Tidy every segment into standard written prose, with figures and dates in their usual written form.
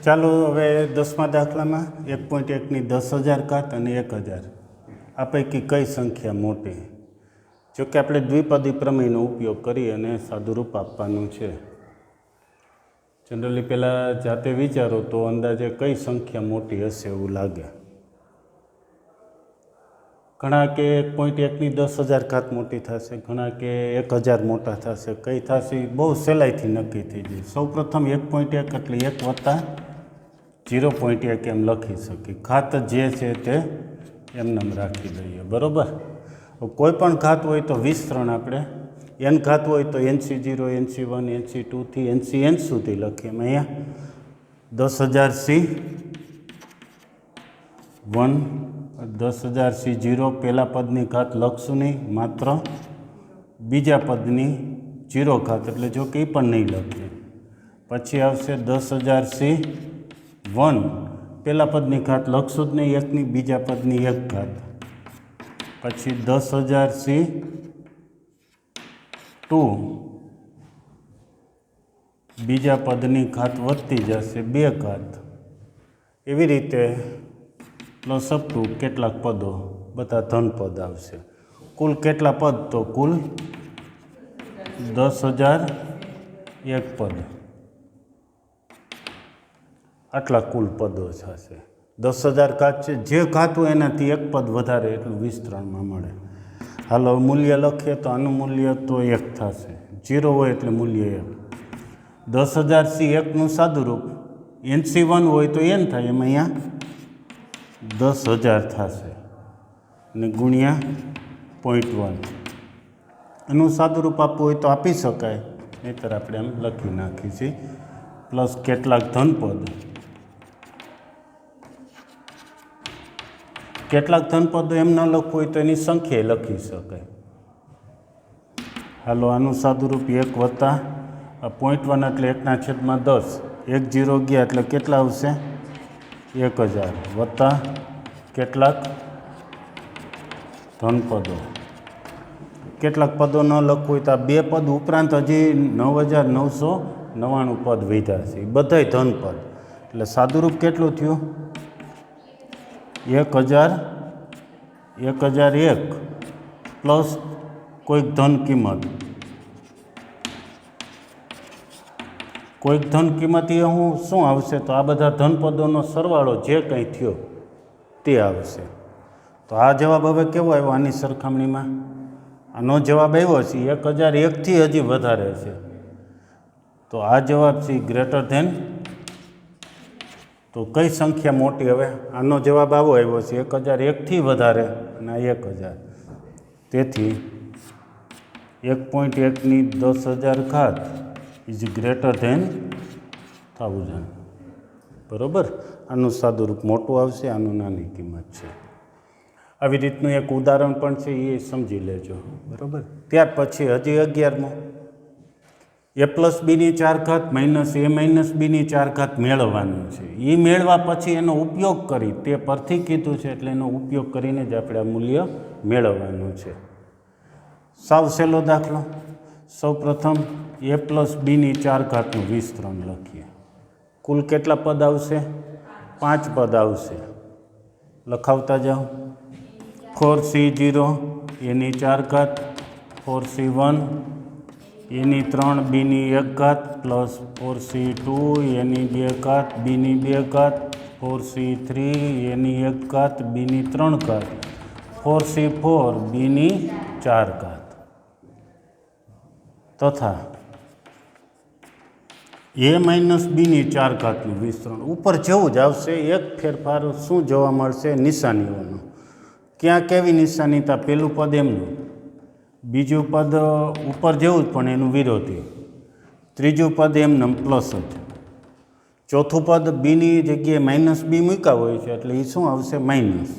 ચાલો હવે 10મા દાખલામાં 1.1ની 10,000 ઘાત અને 1,000 આ પૈકી કઈ સંખ્યા મોટી? જો કે આપણે દ્વિપદી પ્રમેયનો ઉપયોગ કરી અને સાદુરૂપ આપવાનું છે. જનરલી પહેલાં જાતે વિચારો તો અંદાજે કઈ સંખ્યા મોટી હશે એવું લાગે. ઘણા કે 1.1ની 10,000 ઘાત મોટી થશે, ઘણા કે 1,000 મોટા થશે. કઈ થશે બહુ સહેલાઈથી નક્કી થઈ જાય. સૌપ્રથમ 1.1 એટલે 1 વત્તા 0.1 એમ લખી શકીએ. ઘાત જે છે તે એમનેમ રાખી દઈએ, બરાબર. કોઈ પણ ઘાત હોય તો વિસ્તરણ આપણે n ઘાત હોય તો NC0, NC1, NC2 થી NCn સુધી લખીએ. અહીંયા 10,000C1, 10,000C0 પહેલા પદની ઘાત લખશું નહીં, માત્ર બીજા પદની 0 ઘાત, એટલે જો કે એ પણ નહીં લખીએ. પછી આવશે 10,000C1 પહેલા પદની ઘાત લખશું જ નહીં, એકની, બીજા પદની 1 ઘાત. પછી 10,000C2 બીજા પદની ઘાત વધતી જશે 2 ઘાત. એવી રીતે પ્લસ અપ ટુ કેટલાક પદો બધા ધન પદ આવશે. કુલ કેટલા પદ? તો કુલ 10,001 પદ. આટલા કુલ પદો થશે. 10,000 ઘાત છે, જે ઘાત હોય એનાથી 1 પદ વધારે એટલું વિસ્તરણમાં મળે. હાલો મૂલ્ય લખીએ તો આનું મૂલ્ય તો 1 થશે. 0 હોય એટલે મૂલ્ય 1. 10,000C1નું સાદુરૂપ NC1 હોય તો n થાય, એમાં અહીંયા 10,000 થશે અને ગુણ્યા 0.1. એનું સાદુરૂપ આપવું હોય તો આપી શકાય, નહીંતર આપણે એમ લખી નાખીએ છીએ. પ્લસ કેટલાક ધનપદ. કેટલાક ધનપદો એમ ન લખવું હોય તો એની સંખ્યા લખી શકાય. હાલો આનું સાદુરૂપ 1 વત્તા 0.1 એટલે 1/10. 1 0 ગયા એટલે કેટલા આવશે? 1,000 વત્તા કેટલાક ધનપદો. કેટલાક પદો ન લખવું હોય તો આ 2 પદ ઉપરાંત હજી 9,999 પદ વધ્યા છે, બધાય ધનપદ. એટલે સાદુરૂપ કેટલું થયું? 1,001 પ્લસ કોઈક ધન કિંમત. કોઈક ધન કિંમત એ શું આવશે? તો આ બધા ધનપદોનો સરવાળો જે કંઈ થયો તે આવશે. તો આ જવાબ હવે કેવો આવ્યો આની સરખામણીમાં? આનો જવાબ આવ્યો છે 1,001થી હજી વધારે છે. તો આ જવાબ છે ગ્રેટર ધેન. તો કઈ સંખ્યા મોટી? હવે આનો જવાબ આવો આવ્યો છે 1,001થી વધારે અને આ 1,000. તેથી 1.1ની 10,000 ઘાત ઇઝ ગ્રેટર ધેન 1,000. બરાબર. આનું સાદુરૂપ મોટું આવશે, આનું નાની કિંમત છે. આવી રીતનું એક ઉદાહરણ પણ છે, એ સમજી લેજો, બરાબર. ત્યાર પછી હજી 11મો a+bની 4 ઘાત માઇનસ a - bની 4 ઘાત મેળવવાનું છે. એ મેળવા પછી એનો ઉપયોગ કરી, તે પરથી કીધું છે એટલે એનો ઉપયોગ કરીને જ આપણે આ મૂલ્ય મેળવવાનું છે. સાવ સહેલો દાખલો. સૌપ્રથમ a+bની 4 ઘાતનું વિસ્તરણ લખીએ. કુલ કેટલા પદ આવશે? 5 પદ આવશે. લખાવતા જાઓ. 4C0 એની 4 ઘાત, 4C1 એની 3 bની 1 ઘાત પ્લસ 4C2 એની 2 ઘાત bની 2 ઘાત, 4C3 એની 1 ઘાત bની 3 ઘાત, 4C4 bની 4 ઘાત તથા a - bની 4 ઘાતનું વિસ્તરણ. ઉપર જેવું જ આવશે, એક ફેરફાર શું જોવા મળશે? નિશાનીઓનો. ક્યાં કેવી નિશાની? તા પહેલું પદ એમનું, બીજું પદ ઉપર જેવું જ પણ એનું વિરોધી, ત્રીજું પદ એમને પ્લસ જ, ચોથું પદ બીની જગ્યાએ -b મૂક્યા હોય છે એટલે એ શું આવશે? માઇનસ.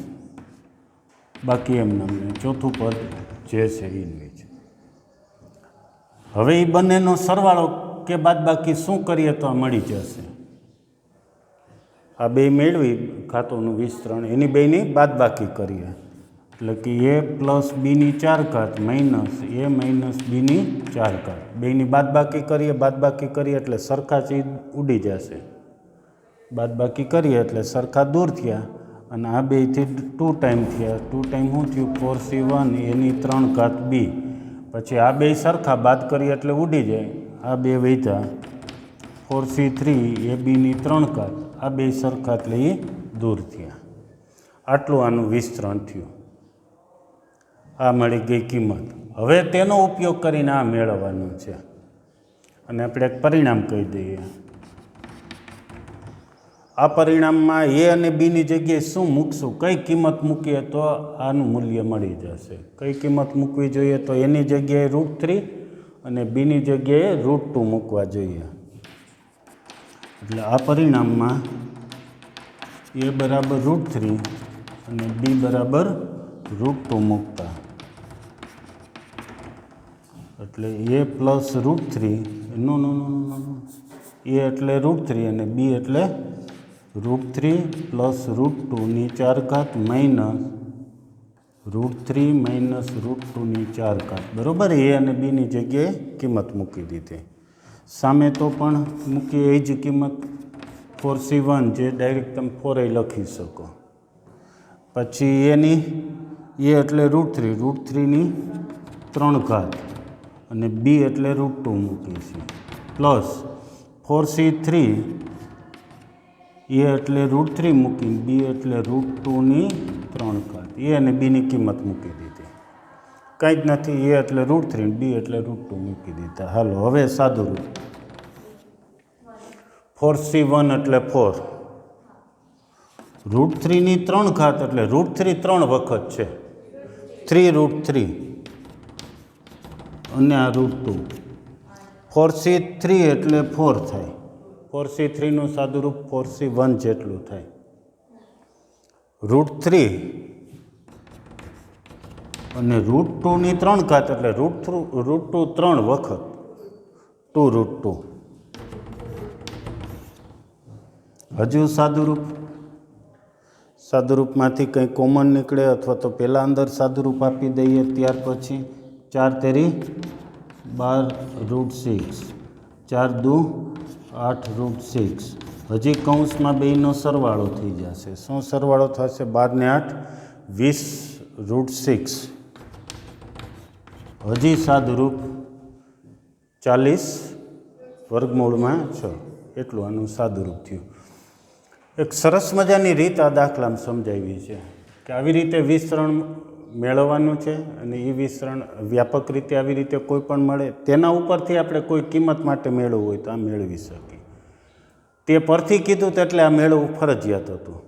બાકી એમને ચોથું પદ જે છે એ જ. હવે એ બંનેનો સરવાળો કે બાદબાકી શું કરીએ તો આ મળી જશે. આ બે મેળવી ઘાતોનું વિસ્તરણ, એની બેની બાદબાકી કરીએ એટલે કે a+bની 4 ઘાત માઇનસ a - bની 4 ઘાત. બેની બાદબાકી કરીએ એટલે સરખા ચીજ ઉડી જશે. બાદબાકી કરીએ એટલે સરખા દૂર થયા અને આ બેથી 2 ટાઈમ થયા. 2 ટાઈમ શું થયું? 4c1 એની 3 ઘાત બી. પછી આ બે સરખા બાદ કરીએ એટલે ઉડી જાય. આ બે વધ્યા 4c3 એ બીની 3 ઘાત. આ બે સરખા એટલે એ દૂર થયા. આટલું આનું વિસ્તરણ થયું. આ મળી ગઈ કિંમત. હવે તેનો ઉપયોગ કરીને આ મેળવવાનું છે અને આપણે એક પરિણામ કહી દઈએ. આ પરિણામમાં એ અને બીની જગ્યાએ શું મૂકશું, કઈ કિંમત મૂકીએ તો આનું મૂલ્ય મળી જશે? કઈ કિંમત મૂકવી જોઈએ? તો એની જગ્યાએ √3 અને બીની જગ્યાએ √2 મૂકવા જોઈએ. એટલે આ પરિણામમાં એ બરાબર √3 અને બી બરાબર √2 મૂકતા એટલે એ પ્લસ √3 નો એ એટલે √3 અને બી એટલે √3 પ્લસ √2 ની 4 ઘાત માઇનસ √3 માઇનસ √2 ની 4 ઘાત. બરાબર. એ અને બીની જગ્યાએ કિંમત મૂકી દીધી. સામે તો પણ મૂકીએ એ જ કિંમત 4c1 જે ડાયરેક્ટ તમે 4 લખી શકો. પછી એની એ એટલે √3 ની 3 ઘાત અને બી એટલે √2 મૂકીશું પ્લસ 4c3 એ એટલે √3 મૂકીને બી એટલે √2 ની 3 ઘાત. એ અને બીની કિંમત મૂકી દીધી. કંઈ જ નથી. એ એટલે √3 બી એટલે √2 મૂકી દીધા. હાલો હવે સાદું રૂપ. 4c1 એટલે 4 √3 ની 3 ઘાત એટલે √3 3 વખત છે 3 √3 અને આ √2. 4c3 એટલે 4 થાય. 4c3 નું સાદું રૂપ 4c1 જેટલું થાય. √3 અને √2 ની 3 ઘાત એટલે √2 3 વખત 2 √2. હજુ સાદું રૂપ. સાદું રૂપમાંથી કંઈ કોમન નીકળે અથવા તો પહેલાં અંદર સાદું રૂપ આપી દઈએ. ત્યાર પછી 4 તેરી 12 √6 4 દુ 8 √6. હજી કૌંસમાં બેયનો સરવાળો થઈ જશે. શું સરવાળો થશે? 12 ને 8 20 √6. હજી સાદું રૂપ 40 વર્ગમૂળમાં 6. એટલું આનું સાદું રૂપ થયું. એક સરસ મજાની રીત આ દાખલામાં સમજાવી છે કે આવી રીતે વિસ્તરણ મેળવવાનું છે અને એ વિસ્તરણ વ્યાપક રીતે આવી રીતે કોઈ પણ મળે તેના ઉપરથી આપણે કોઈ કિંમત માટે મેળવવું હોય તો આ મેળવી શકીએ. તે પરથી કીધું એટલે આ મેળવવું ફરજિયાત હતું.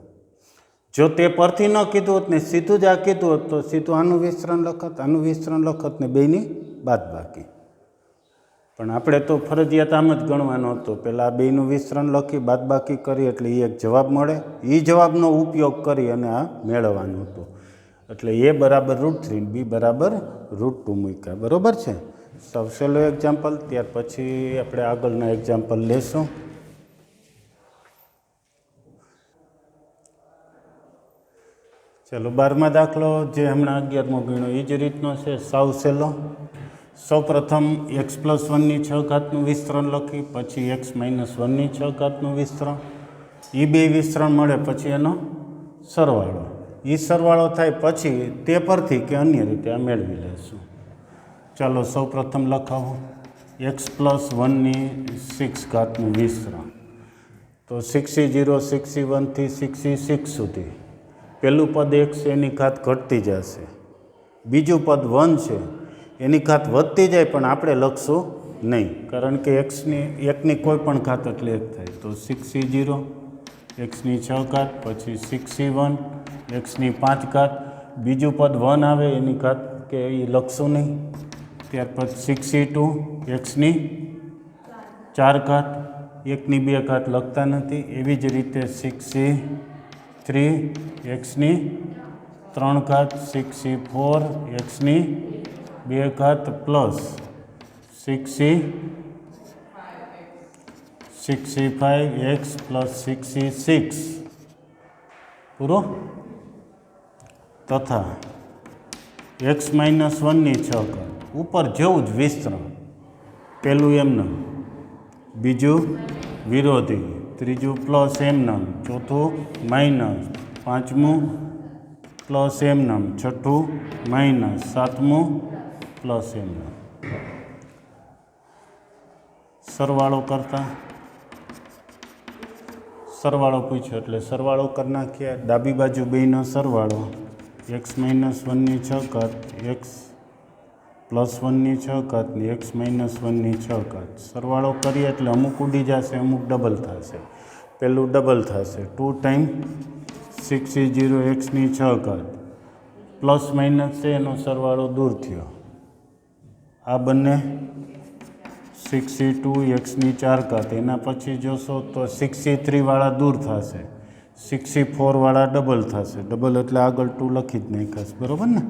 જો તે પરથી ન કીધું હોત ને સીધું જ આ કીધું હોત તો સીધું આનું વિસ્તરણ લખત ને બેયની બાદબાકી. પણ આપણે તો ફરજિયાત આમ જ ગણવાનો હતો. પહેલાં આ બેયનું વિસ્તરણ લખી બાદબાકી કરી એટલે એ એક જવાબ મળે. એ જવાબનો ઉપયોગ કરી અને આ મેળવવાનું હતું. એટલે એ બરાબર √3 બી બરાબર √2 મૂક્યા. બરાબર છે. સૌ સહેલું એક્ઝામ્પલ. ત્યાર પછી આપણે આગળના એક્ઝામ્પલ લેશું. ચાલો 12મા દાખલો જે હમણાં 11મો ગણ્યો એ જ રીતનો છે. સાવ સહેલો. સૌ પ્રથમ x+1 ની 6 ઘાતનું વિસ્તરણ લખી પછી x - 1 ની 6 ઘાતનું વિસ્તરણ. એ બે વિસ્તરણ મળે પછી એનો સરવાળો. એ સરવાળો થાય પછી તે પરથી કે અન્ય રીતે આ મેળવી લઈશું. ચાલો સૌ પ્રથમ લખાવો x+1 ની 6 ઘાતનું વિસ્તરણ. તો 6e0 6e1 થી 6e6 સુધી પહેલું પદ x એની ઘાત ઘટતી જશે. બીજું પદ 1 છે એની ઘાત વધતી જાય પણ આપણે લખશું નહીં કારણ કે એકની કોઈ પણ ઘાત એટલે 1 થાય. તો 6e0 xની 6 ઘાત પછી 6e1 xની 5 ઘાત. બીજું પદ 1 આવે એની ઘાત કે એ લખશું નહીં. ત્યાર પછી 6e2 xની 4 ઘાત. એકની 2 ઘાત લખતા નથી. એવી જ રીતે 6e3 xની 3 ઘાત 6e4 xની 2 ઘાત plus 6e5 x plus 6e6 પૂરો તથા x - 1 ની 6 ઘાત. ઉપર જેવું જ વિસ્તરણ. પહેલું એમને બીજું વિરોધી ત્રીજું પ્લસ એમનમ, ચોથું માઇનસ, પાંચમું પ્લસ એમનમ, છઠ્ઠું માઇનસ, સાતમું પ્લસ એમનમ. સરવાળો કરતા સરવાળો પૂછ્યો એટલે સરવાળો કરી નાખીએ. ડાબી બાજુ બેનો સરવાળો x - 1ની 6 ઘાત, x + 1ની 6 ઘાત ને x - 1ની 6 ઘાત. સરવાળો કરીએ એટલે અમુક ઉડી જશે, અમુક ડબલ થશે. પહેલું ડબલ થશે 2 ટાઈમ 6e0xની 6 ઘાત પ્લસ માઇનસ છે એનો સરવાળો દૂર થયો. આ બંને 6e2xની 4 ઘાત. એના પછી જોશો તો 6e3વાળા દૂર થશે, 6e4વાળા ડબલ થશે. ડબલ એટલે આગળ 2 લખી જ નાખાશ, બરાબર ને?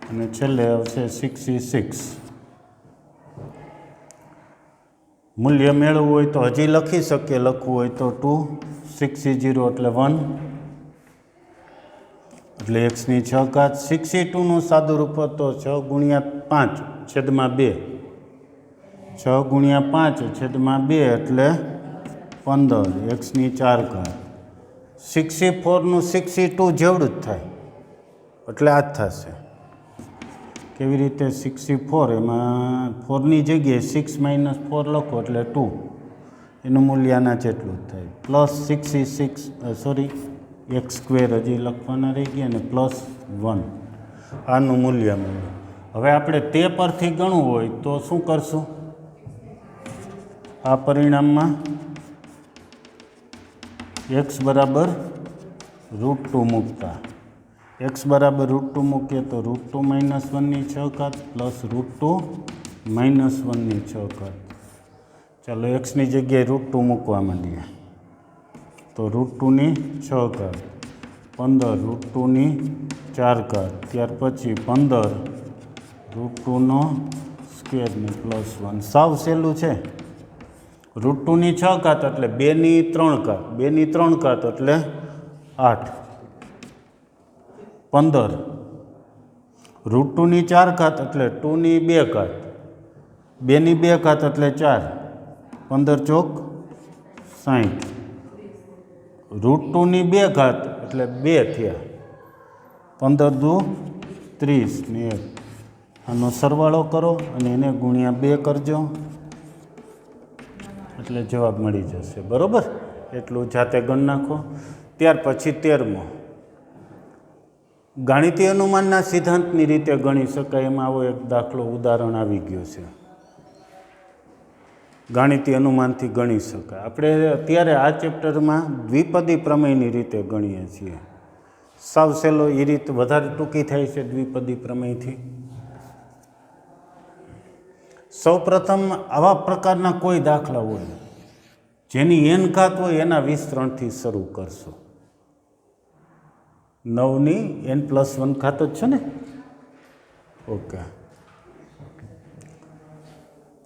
અને છેલ્લે આવશે 6e6. મૂલ્ય મેળવવું હોય તો હજી લખી શકીએ, લખવું હોય તો 2, 6e0 એટલે 1 એટલે xની 6 ઘાત. 6e2નું સાદું રૂપ તો 6 × 5 છેદમાં 2, 6 × 5 છેદમાં 2 એટલે 15, xની 4 ઘાત. 6e4નું 6e2 જેવડું જ થાય એટલે આ જ થશે. કેવી રીતે? 6e4 એમાં 4ની જગ્યાએ 6 - 4 લખો એટલે 2, એનું મૂલ્ય આના જેટલું જ થાય. પ્લસ 6e6 સોરી x² હજી લખવાના રહી ગયા ને પ્લસ 1, આનું મૂલ્ય મળ્યું. હવે આપણે તે પરથી ગણવું હોય તો શું કરશું? આ પરિણામમાં x બરાબર √2 મૂકતા. x બરાબર √2 મૂકીએ તો √2 - 1ની 6 ઘાત પ્લસ √2 - 1ની 6 ઘાત. ચાલો એક્સની જગ્યાએ √2 મૂકવા માંડીએ તો √2ની 6 ઘાત, 15 √2ની 4 ઘાત, ત્યાર પછી 15 √2નો સ્ક્વેર ને પ્લસ 1. સાવ સહેલું છે. √2ની 6 ઘાત એટલે 2ની 3 ઘાત, 2ની 3 ઘાત એટલે 8, 15 √2ની 4 ઘાત એટલે 2ની 2 ઘાત, 2ની 2 ઘાત એટલે 4, 15 ચોક 60. √2ની 2 ઘાત એટલે 2 થયા, 15 દુ 30 ને 1. આનો સરવાળો કરો અને એને ગુણ્યા 2 કરજો એટલે જવાબ મળી જશે, બરાબર? એટલું જાતે ગણ નાખો. ત્યાર પછી 13મો, ગાણિતીય અનુમાનના સિદ્ધાંતની રીતે ગણી શકાય એમાં આવો એક દાખલો ઉદાહરણ આવી ગયો છે. ગાણિતીય અનુમાનથી ગણી શકાય. આપણે અત્યારે આ ચેપ્ટરમાં દ્વિપદી પ્રમેયની રીતે ગણીએ છીએ. સાવ સહેલો એ રીત વધારે ટૂંકી થાય છે દ્વિપદી પ્રમેયથી. સૌ પ્રથમ આવા પ્રકારના કોઈ દાખલા હોય જેની n ઘાત હોય એના વિસ્તરણથી શરૂ કરશો. 9ની n+1 ઘાત જ છે ને? ઓકે,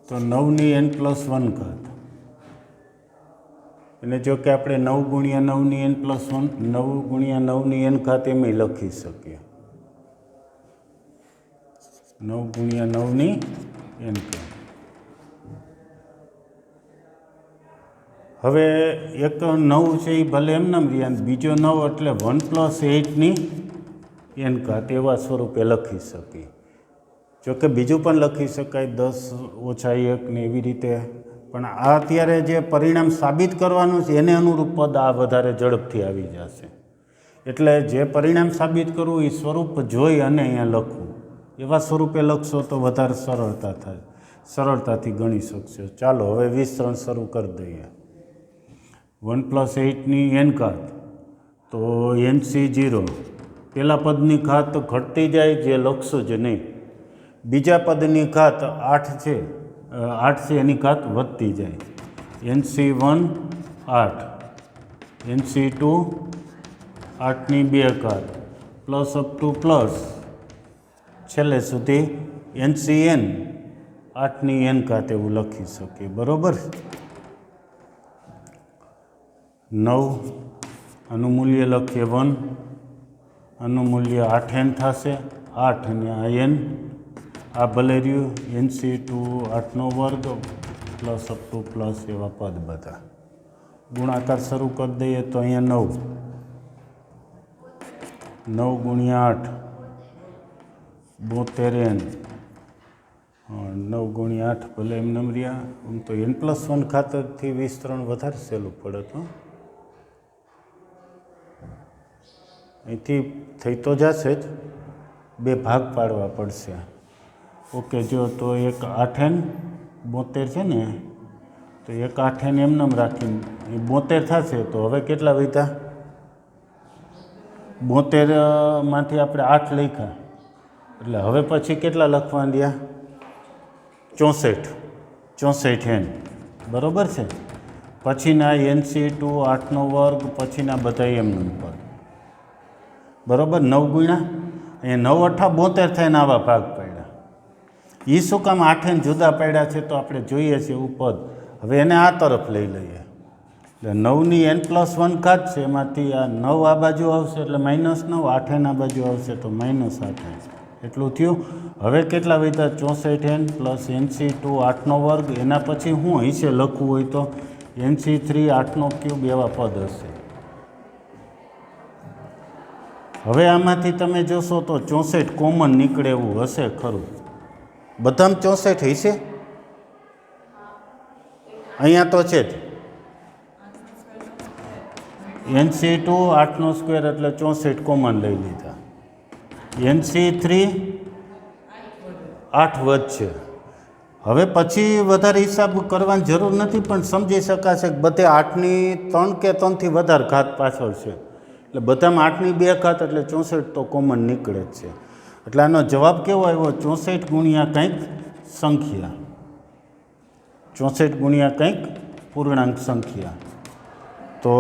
તો 9ની n+1 ઘાત એને જો કે આપણે 9 × 9ની n+1, 9 × 9ની n ઘાત એમ લખી શકીએ. 9 × 9ની n ઘાત. હવે એક 9 છે એ ભલે એમનેમ રહ્યા, બીજો 9 એટલે 1 + 8ની n ઘાત એવા સ્વરૂપે લખી શકીએ. જોકે બીજું પણ લખી શકાય 10 - 1 ને એવી રીતે, પણ આ અત્યારે જે પરિણામ સાબિત કરવાનું છે એને અનુરૂપ પદ આ વધારે ઝડપથી આવી જશે. એટલે જે પરિણામ સાબિત કરવું એ સ્વરૂપ જોઈ અને અહીંયા લખવું, એવા સ્વરૂપે લખશો તો વધારે સરળતા થાય, સરળતાથી ગણી શકશો. ચાલો હવે વિસ્તરણ શરૂ કરી દઈએ. 1 + 8ની n ઘાત તો nc0, પહેલા પદની ઘાત ઘટતી જાય જે લખશું જ નહીં. બીજા પદની ઘાત 8 છે, 8 છે એની ઘાત વધતી જાય. nc1 8, nc2 8ની 2 ઘાત પ્લસ અપ ટુ પ્લસ છેલ્લે સુધી ncn 8ની n ઘાત એવું લખી શકીએ, બરાબર? 9 આનું મૂલ્ય લખીએ 1, આનું મૂલ્ય 8n થશે, 8 અને આ n, આ ભલે રહ્યું nc2 8નો વર્ગ પ્લસ અપ ટુ પ્લસ એવા પદ બધા ગુણાકાર શરૂ કરી દઈએ તો અહીંયા 9 ગુણ્યા 8 72n 9 ગુણ્યા 8 ભલે એમને રહ્યા આમ તો n+1 ખાતરથી વિસ્તરણ વધારે સહેલું પડે તો અહીંથી થઈ તો જશે જ, બે ભાગ પાડવા પડશે. ઓકે, જો તો એક 8n 72 છે ને, તો એક 8n એમને રાખીને 72 થશે. તો હવે કેટલા વધ્યા? 72 માંથી આપણે 8 લખ્યા, એટલે હવે પછી કેટલા લખવા રહ્યા? 64n, બરાબર છે. પછીના NC2 8નો વર્ગ, પછીના બધા એમનો પદ, બરાબર. 9 ગુણ્યા અહીંયા 9 8 72 થઈને આવા ભાગ પાડ્યા. એ શું કામ 8n જુદા પાડ્યા છે? તો આપણે જોઈએ છીએ એવું પદ. હવે એને આ તરફ લઈ લઈએ, એટલે 9ની n+1 ઘાત છે, એમાંથી આ 9 આ બાજુ આવશે એટલે -9, 8n આ બાજુ આવશે તો -8n, એટલું થયું. હવે કેટલા વધ્યા? 64n પ્લસ NC2 8નો વર્ગ. એના પછી હું અહીંશે લખવું હોય તો NC3 8નો ક્યુબ એવા પદ હશે. હવે આમાંથી તમે જોશો તો 64 કોમન નીકળે એવું હશે ખરું? બધામાં 64 હશે? અહીંયા તો છે જ. NC2 8નો સ્ક્વેર એટલે 64 કોમન લઈ લીધા. NC3 8 વધશે. હવે પછી વધારે હિસાબ કરવાની જરૂર નથી, પણ સમજી શકાશે કે બધે 8ની 3 કે 3થી વધારે ઘાત પાછળ છે, એટલે બધામાં 8ની 2 ઘાત એટલે 64 તો કોમન નીકળે જ છે. એટલે આનો જવાબ કેવો આવ્યો? 64 ગુણ્યા કંઈક સંખ્યા, 64 ગુણ્યા કંઈક પૂર્ણાંક સંખ્યા. તો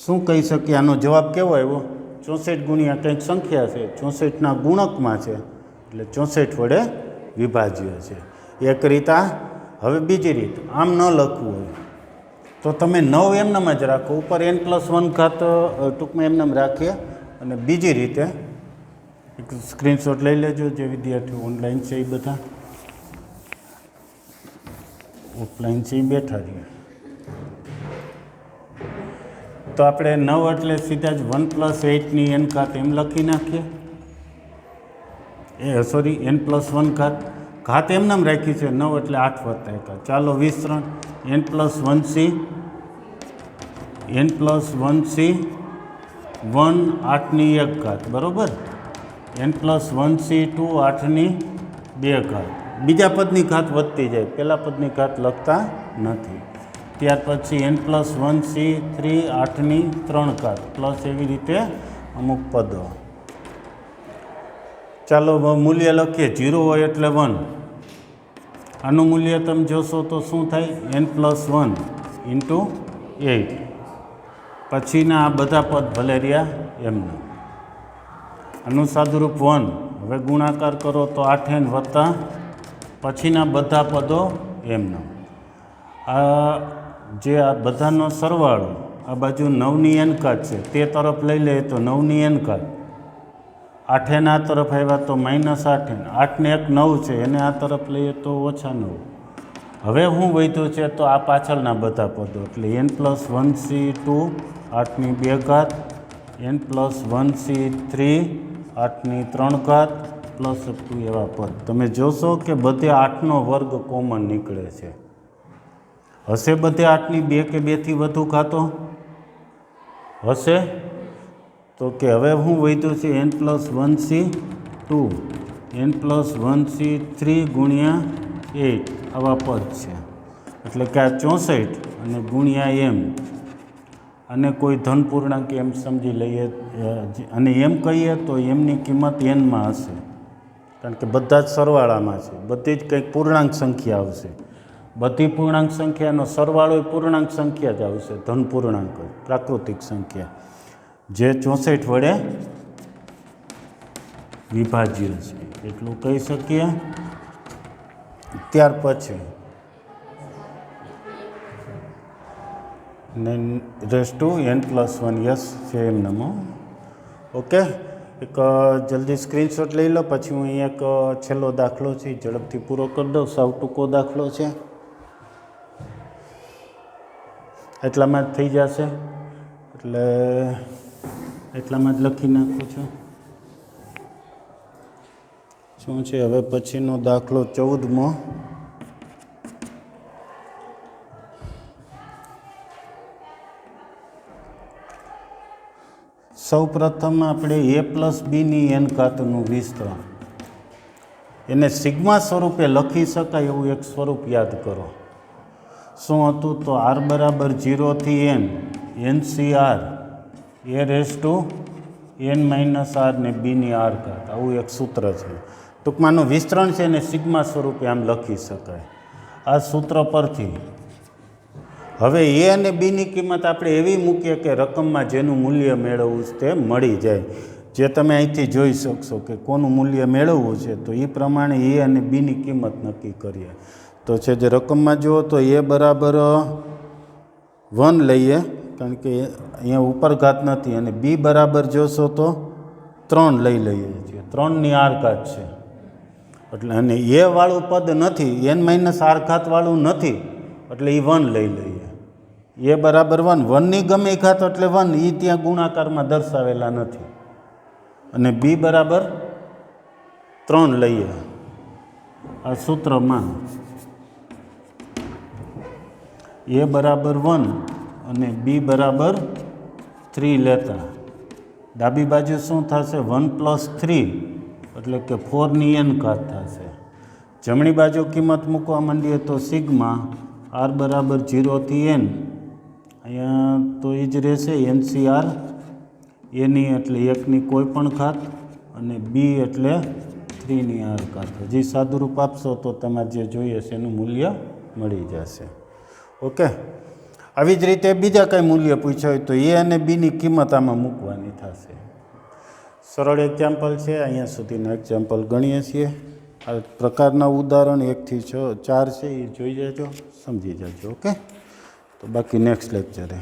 શું કહી શકીએ? આનો જવાબ કેવો આવ્યો? 64 ગુણ્યા કંઈક સંખ્યા છે, 64ના ગુણકમાં છે, એટલે 64 વડે વિભાજ્ય છે. એક રીત આ. હવે બીજી રીત, આમ ન લખવું હોય તો તમે 9 એમનેમ જ રાખો, ઉપર n+1 ઘાત ટૂંકમાં એમનેમ રાખીએ. અને બીજી રીતે એક સ્ક્રીનશોટ લઈ લેજો, જે વિદ્યાર્થીઓ ઓનલાઈન છે એ બધા, ઓફલાઈન છે એ બેઠા રહીએ. તો આપણે 9 એટલે સીધા જ 1+8ની n ઘાત એમ લખી નાખીએ. સોરી, n+1 ઘાત એમનેમ રાખી છે, 9 એટલે 8 વત્તા 1. ચાલો વિસ્તરણ n+1c 1 8ની 1 ઘાત, બરાબર. n+1c2 8ની 2 ઘાત. બીજા પદની ઘાત વધતી જાય, પહેલા પદની ઘાત લખતા નથી. ત્યાર પછી n+1c3 8ની 3 ઘાત પ્લસ એવી રીતે અમુક પદો. ચાલો મૂલ્ય લખીએ. 0 હોય એટલે 1. આનું મૂલ્ય તમે જોશો તો શું થાય? n+1 × 8. પછીના આ બધા પદ ભલે રહ્યા એમને. આનું સાદુરૂપ 1. હવે ગુણાકાર કરો તો 8n વત્તા પછીના બધા પદો એમને. આ જે આ બધાનો સરવાળો આ બાજુ 9ની n ઘાત છે તે તરફ લઈ લે તો 9ની n ઘાત. 8n આ તરફ આવ્યા તો -8n. 8ને 1 9 છે, એને આ તરફ લઈએ તો -9. હવે હું વધ્યું છે તો આ પાછળના બધા પદો, એટલે n+1c2 8ની 2 ઘાત, n+1c3 8ની 3 ઘાત પ્લસ એવા પદ. તમે જોશો કે બધે 8નો વર્ગ કોમન નીકળે છે. હશે બધે 8ની 2 કે 2થી વધુ ઘાતો હશે? તો કે હવે હું વધ્યું છે n+1c2 n+1c3 ગુણ્યા 8 આવા પદ છે. એટલે કે આ 64 અને ગુણ્યા m, અને કોઈ ધન પૂર્ણાંક એમ સમજી લઈએ, અને એમ કહીએ તો એમની કિંમત n-માં હશે, કારણ કે બધા જ સરવાળામાં છે. બધી જ કંઈક પૂર્ણાંક સંખ્યા આવશે. બધી પૂર્ણાંક સંખ્યાનો સરવાળો પૂર્ણાંક સંખ્યા જ આવશે, ધન પૂર્ણાંક, પ્રાકૃતિક સંખ્યા, જે 64 વડે વિભાજ્ય છે, એટલું કહી શકીએ. ત્યાર પછી n+1 યસ છે એમનામાં. ઓકે, એક જલ્દી સ્ક્રીનશોટ લઈ લો, પછી હું અહીં એક છેલ્લો દાખલો છે ઝડપથી પૂરો કરી દઉં. સાવ ટૂંકો દાખલો છે, એટલામાં જ થઈ જશે, એટલે એટલામાં જ લખી નાખું છું. શું છે હવે પછીનો દાખલો 14મો. સૌ પ્રથમ આપણે a પ્લસ બીની n ઘાતનું વિસ્તરણ, એને સિગ્મા સ્વરૂપે લખી શકાય એવું એક સ્વરૂપ યાદ કરો. શું હતું? તો r બરાબર 0 થી n NCR a raise to n minus r ને બીની r ઘાત, આવું એક સૂત્ર છે. ટૂંકમાંનું વિસ્તરણ છે એને સિગ્મા સ્વરૂપે આમ લખી શકાય આ સૂત્ર પરથી. હવે એ અને બીની કિંમત આપણે એવી મૂકીએ કે રકમમાં જેનું મૂલ્ય મેળવવું છે તે મળી જાય. જે તમે અહીંથી જોઈ શકશો કે કોનું મૂલ્ય મેળવવું છે, તો એ પ્રમાણે એ અને બીની કિંમત નક્કી કરીએ. તો છે જે રકમમાં જુઓ તો એ બરાબર 1 લઈએ, કારણ કે અહીંયા ઉપર ઘાત નથી, અને બી બરાબર જોશો તો 3 લઈ લઈએ છીએ, 3ની r ઘાત છે. એટલે અને એ વાળું પદ નથી, n માઇનસ r ઘાત વાળું નથી, એટલે એ 1 લઈ લઈએ. એ બરાબર 1, 1ની ગમે ઘાત એટલે 1, એ ત્યાં ગુણાકારમાં દર્શાવેલા નથી. અને બી બરાબર 3 લઈએ આ સૂત્રમાં. એ બરાબર 1 અને બી બરાબર 3 લેતા ડાબી બાજુ શું થશે? 1 પ્લસ 3 એટલે કે 4ની n ઘાત થશે. જમણી બાજુ કિંમત મૂકવા માંડીએ તો સિગ્મા r બરાબર 0 થી n, અહીંયા તો એ જ રહેશે NCR એની એટલે 1ની કોઈ પણ ઘાત, અને બી એટલે 3ની r ઘાત. હજી સાદુરૂપ આપશો તો તમારે જે જોઈએ છે એનું મૂલ્ય મળી જશે. ઓકે, આવી જ રીતે બીજા કંઈ મૂલ્ય પૂછ્યા હોય તો એ અને બીની કિંમત આમાં મૂકવાની થશે. સરળ એક્ઝામ્પલ છે, અહીંયા સુધીના એક્ઝામ્પલ ગણીએ છીએ. આ પ્રકારના ઉદાહરણ 1 થી 4 છે, એ જોઈ જજો, સમજી જજો. ઓકે, તો બાકી નેક્સ્ટ લેક્ચરે